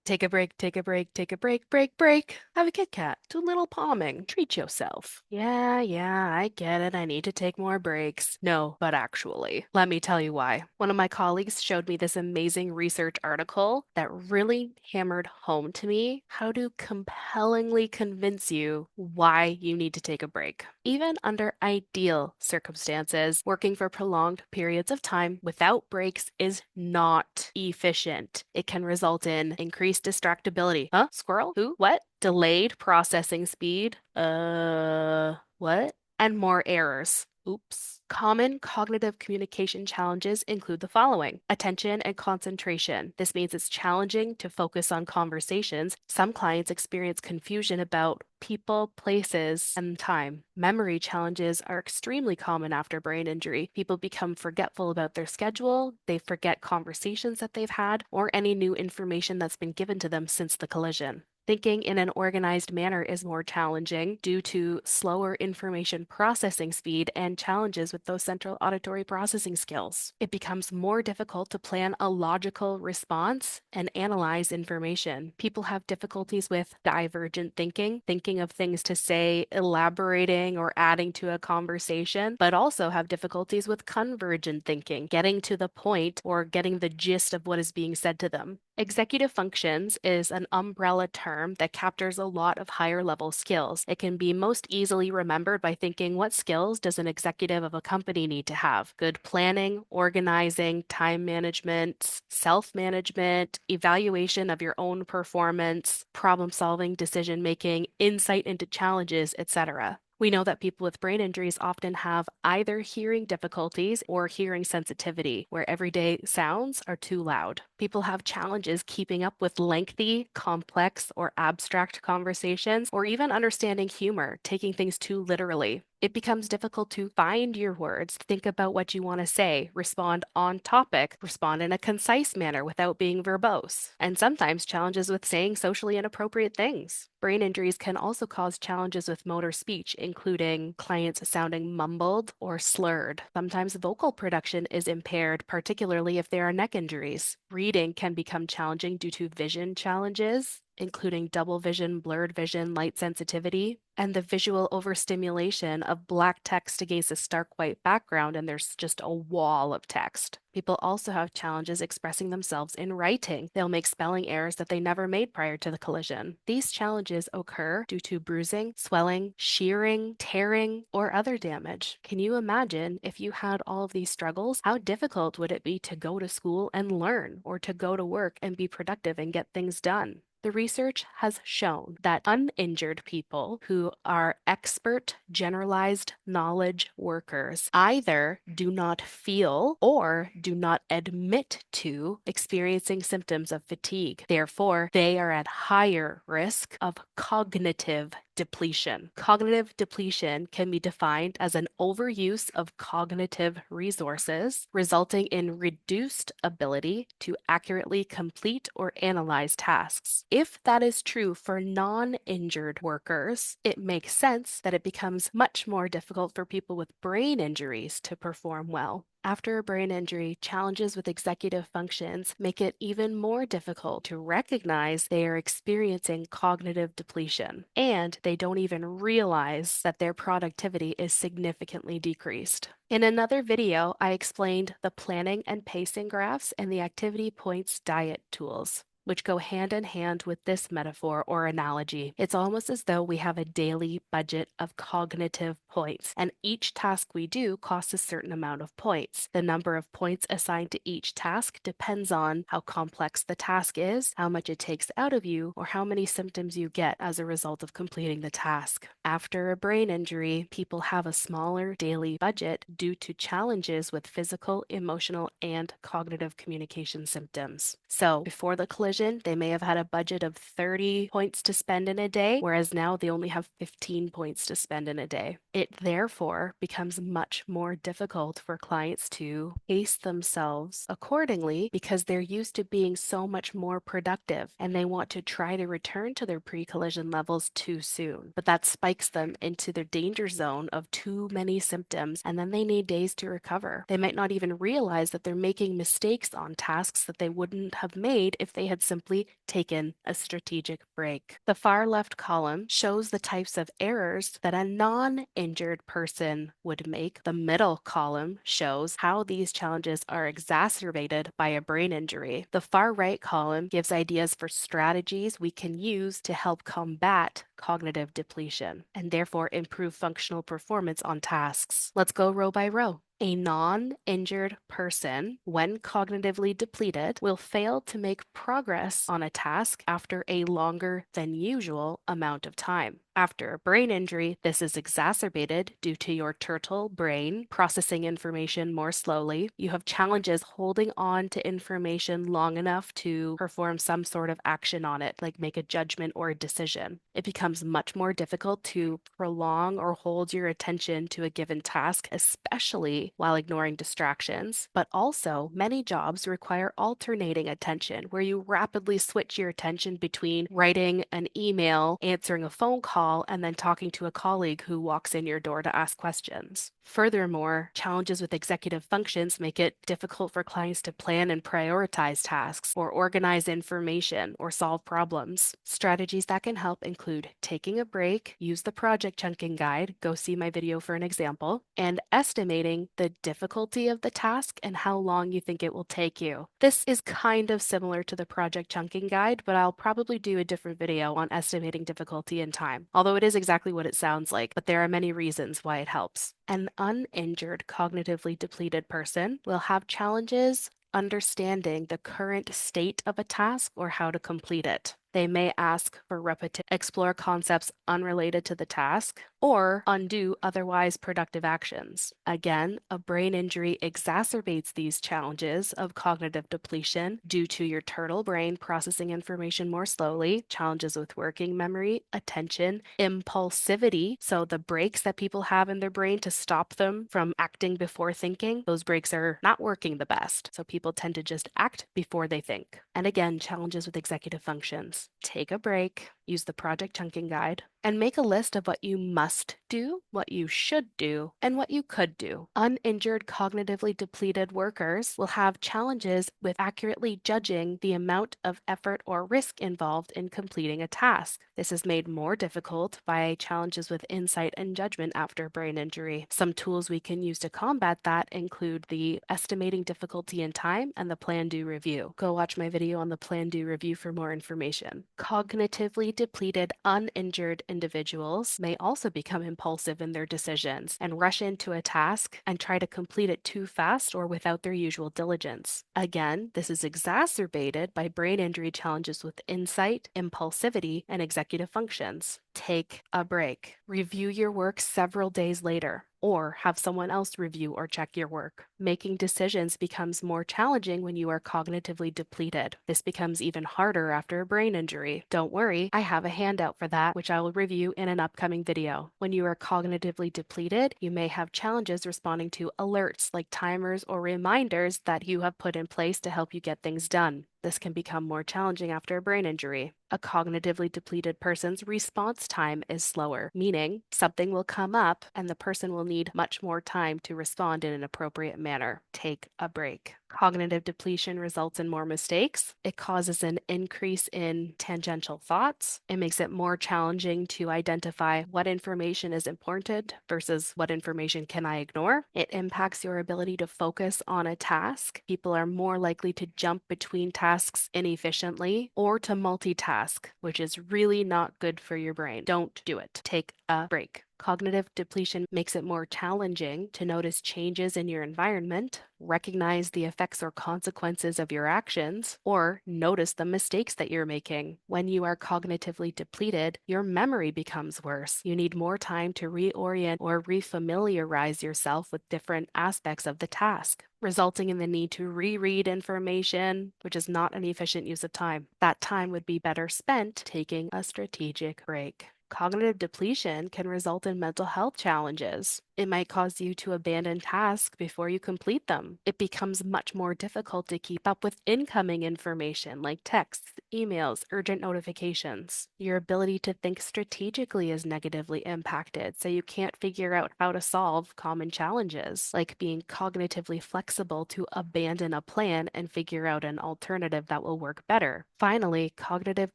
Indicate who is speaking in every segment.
Speaker 1: Take a break, take a break, take a break, break, break. Have a Kit Kat, do a little palming, treat yourself. Yeah, I get it. I need to take more breaks. No, but actually, let me tell you why. One of my colleagues showed me this amazing research article that really hammered home to me how to compellingly convince you why you need to take a break. Even under ideal circumstances, working for prolonged periods of time without breaks is not efficient. It can result in increased distractibility. Huh? Squirrel? Who? What? Delayed processing speed. What? And more errors. Oops. Common cognitive communication challenges include the following: attention and concentration. This means it's challenging to focus on conversations. Some clients experience confusion about people, places, and time. Memory challenges are extremely common after brain injury. People become forgetful about their schedule, they forget conversations that they've had, or any new information that's been given to them since the collision. Thinking in an organized manner is more challenging due to slower information processing speed and challenges with those central auditory processing skills. It becomes more difficult to plan a logical response and analyze information. People have difficulties with divergent thinking, thinking of things to say, elaborating or adding to a conversation, but also have difficulties with convergent thinking, getting to the point or getting the gist of what is being said to them. Executive functions is an umbrella term that captures a lot of higher level skills. It can be most easily remembered by thinking, what skills does an executive of a company need to have? Good planning, organizing, time management, self-management, evaluation of your own performance, problem solving, decision making, insight into challenges, etc. We know that people with brain injuries often have either hearing difficulties or hearing sensitivity, where everyday sounds are too loud. People have challenges keeping up with lengthy, complex, or abstract conversations, or even understanding humor, taking things too literally. It becomes difficult to find your words, think about what you want to say, respond on topic, respond in a concise manner without being verbose, and sometimes challenges with saying socially inappropriate things. Brain injuries can also cause challenges with motor speech, including clients sounding mumbled or slurred. Sometimes vocal production is impaired, particularly if there are neck injuries. Reading can become challenging due to vision challenges, including double vision, blurred vision, light sensitivity, and the visual overstimulation of black text against a stark white background, and there's just a wall of text. People also have challenges expressing themselves in writing. They'll make spelling errors that they never made prior to the collision. These challenges occur due to bruising, swelling, shearing, tearing, or other damage. Can you imagine if you had all of these struggles? How difficult would it be to go to school and learn, or to go to work and be productive and get things done? The research has shown that uninjured people who are expert generalized knowledge workers either do not feel or do not admit to experiencing symptoms of fatigue. Therefore, they are at higher risk of cognitive depletion. Cognitive depletion can be defined as an overuse of cognitive resources, resulting in reduced ability to accurately complete or analyze tasks. If that is true for non-injured workers, it makes sense that it becomes much more difficult for people with brain injuries to perform well. After a brain injury, challenges with executive functions make it even more difficult to recognize they are experiencing cognitive depletion, and they don't even realize that their productivity is significantly decreased. In another video, I explained the planning and pacing graphs and the activity points diet tools, which go hand in hand with this metaphor or analogy. It's almost as though we have a daily budget of cognitive points, and each task we do costs a certain amount of points. The number of points assigned to each task depends on how complex the task is, how much it takes out of you, or how many symptoms you get as a result of completing the task. After a brain injury, people have a smaller daily budget due to challenges with physical, emotional, and cognitive communication symptoms. So before the collision, they may have had a budget of 30 points to spend in a day, whereas now they only have 15 points to spend in a day. It therefore becomes much more difficult for clients to pace themselves accordingly because they're used to being so much more productive, and they want to try to return to their pre-collision levels too soon. But that spikes them into their danger zone of too many symptoms, and then they need days to recover. They might not even realize that they're making mistakes on tasks that they wouldn't have made if they had had simply taken a strategic break. The far left column shows the types of errors that a non-injured person would make. The middle column shows how these challenges are exacerbated by a brain injury. The far right column gives ideas for strategies we can use to help combat cognitive depletion and therefore improve functional performance on tasks. Let's go row by row. A non-injured person, when cognitively depleted, will fail to make progress on a task after a longer than usual amount of time. After a brain injury, this is exacerbated due to your turtle brain processing information more slowly. You have challenges holding on to information long enough to perform some sort of action on it, like make a judgment or a decision. It becomes much more difficult to prolong or hold your attention to a given task, especially while ignoring distractions. But also, many jobs require alternating attention, where you rapidly switch your attention between writing an email, answering a phone call, and then talking to a colleague who walks in your door to ask questions. Furthermore, challenges with executive functions make it difficult for clients to plan and prioritize tasks, or organize information, or solve problems. Strategies that can help include taking a break, use the project chunking guide, go see my video for an example, and estimating the difficulty of the task and how long you think it will take you. This is kind of similar to the project chunking guide, but I'll probably do a different video on estimating difficulty and time, although it is exactly what it sounds like, but there are many reasons why it helps. An uninjured, cognitively depleted person will have challenges understanding the current state of a task or how to complete it. They may ask for repetition, explore concepts unrelated to the task, or undo otherwise productive actions. Again, a brain injury exacerbates these challenges of cognitive depletion due to your turtle brain processing information more slowly, challenges with working memory, attention, impulsivity, so the brakes that people have in their brain to stop them from acting before thinking, those brakes are not working the best. So people tend to just act before they think. And again, challenges with executive functions. Take a break, use the project chunking guide, and make a list of what you must do, what you should do, and what you could do. Uninjured, cognitively depleted workers will have challenges with accurately judging the amount of effort or risk involved in completing a task. This is made more difficult by challenges with insight and judgment after brain injury. Some tools we can use to combat that include the estimating difficulty and time and the plan-do review. Go watch my video on the plan-do review for more information. Cognitively depleted, uninjured individuals may also become impulsive in their decisions and rush into a task and try to complete it too fast or without their usual diligence. Again, this is exacerbated by brain injury challenges with insight, impulsivity, and executive functions. Take a break. Review your work several days later, or have someone else review or check your work. Making decisions becomes more challenging when you are cognitively depleted. This becomes even harder after a brain injury. Don't worry, I have a handout for that, which I will review in an upcoming video. When you are cognitively depleted, you may have challenges responding to alerts like timers or reminders that you have put in place to help you get things done. This can become more challenging after a brain injury. A cognitively depleted person's response time is slower, meaning something will come up and the person will need much more time to respond in an appropriate manner. Take a break. Cognitive depletion results in more mistakes. It causes an increase in tangential thoughts. It makes it more challenging to identify what information is important versus what information can I ignore. It impacts your ability to focus on a task. People are more likely to jump between tasks inefficiently or to multitask, which is really not good for your brain. Don't do it. Take a break. Cognitive depletion makes it more challenging to notice changes in your environment, recognize the effects or consequences of your actions, or notice the mistakes that you're making. When you are cognitively depleted, your memory becomes worse. You need more time to reorient or refamiliarize yourself with different aspects of the task, resulting in the need to reread information, which is not an efficient use of time. That time would be better spent taking a strategic break. cognitive depletion can result in mental health challenges. It might cause you to abandon tasks before you complete them. It becomes much more difficult to keep up with incoming information like texts, emails, urgent notifications. Your ability to think strategically is negatively impacted, so you can't figure out how to solve common challenges, like being cognitively flexible to abandon a plan and figure out an alternative that will work better. Finally, cognitive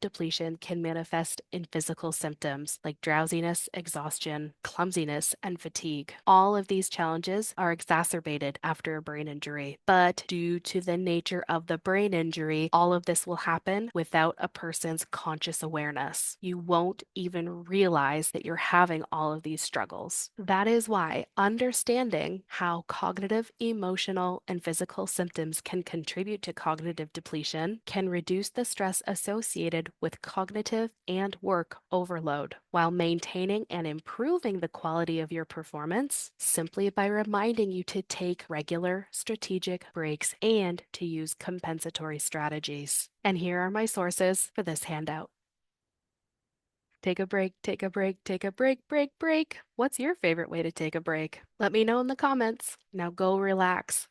Speaker 1: depletion can manifest in physical symptoms like drowsiness, exhaustion, clumsiness, and fatigue. All of these challenges are exacerbated after a brain injury, but due to the nature of the brain injury, all of this will happen without a person's conscious awareness. You won't even realize that you're having all of these struggles. That is why understanding how cognitive, emotional, and physical symptoms can contribute to cognitive depletion can reduce the stress associated with cognitive and work overload while maintaining and improving the quality of your performance simply by reminding you to take regular strategic breaks and to use compensatory strategies. And here are my sources for this handout. Take a break, take a break, take a break, break, break. What's your favorite way to take a break? Let me know in the comments. Now go relax.